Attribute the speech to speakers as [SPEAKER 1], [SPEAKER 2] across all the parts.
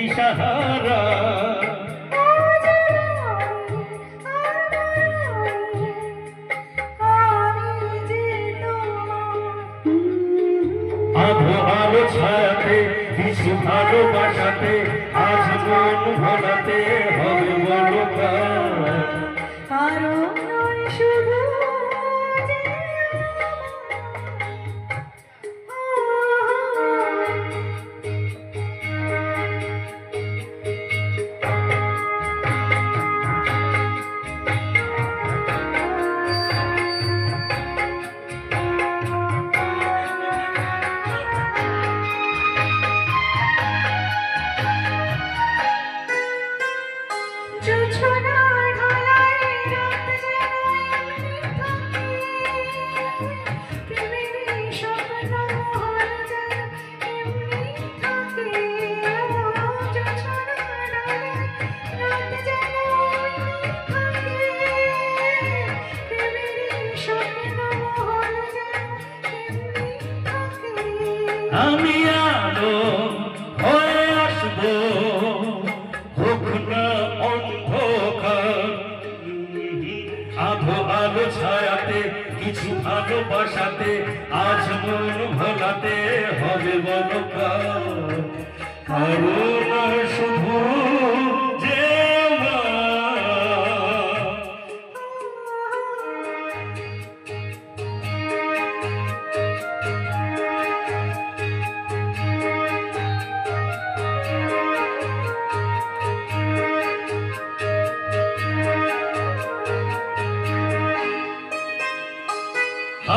[SPEAKER 1] দিশাহারা। আধো আলো ছায়াতে কিছু ভালোবাসাতে আজ মন ভোলাতে হবে বলো
[SPEAKER 2] কারণ শুধু
[SPEAKER 1] আমি আলো হয়ে আসবো, হোক না অন্ধকার। আধো আলো ছায়াতে কিছু ভালোবাসাতে আজ মন ভোলাতে হবে বলো কারণ শুধু যে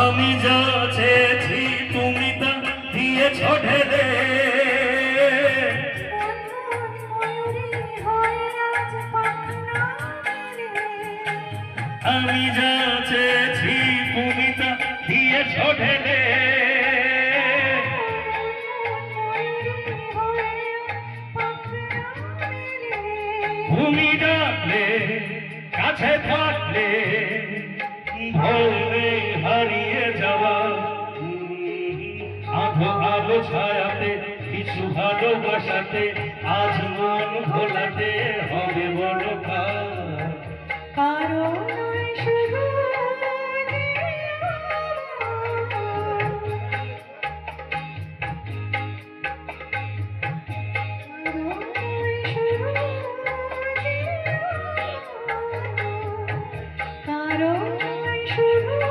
[SPEAKER 1] আমি যা চেয়েছি তুমি তা দিয়েছ ঢেলে। আমি যা চেয়েছি তুমি তা দিয়েছ ঢেলে। তুমি ডাকলে কাছে থাকলে ভয় হারিয়ে যাওয়া। আধো আলো ছায়াতে কিছু ভালোবাসাতে আজ মন ভোলাতে হবে বড়
[SPEAKER 2] কারণ শুধু কারণ শুধু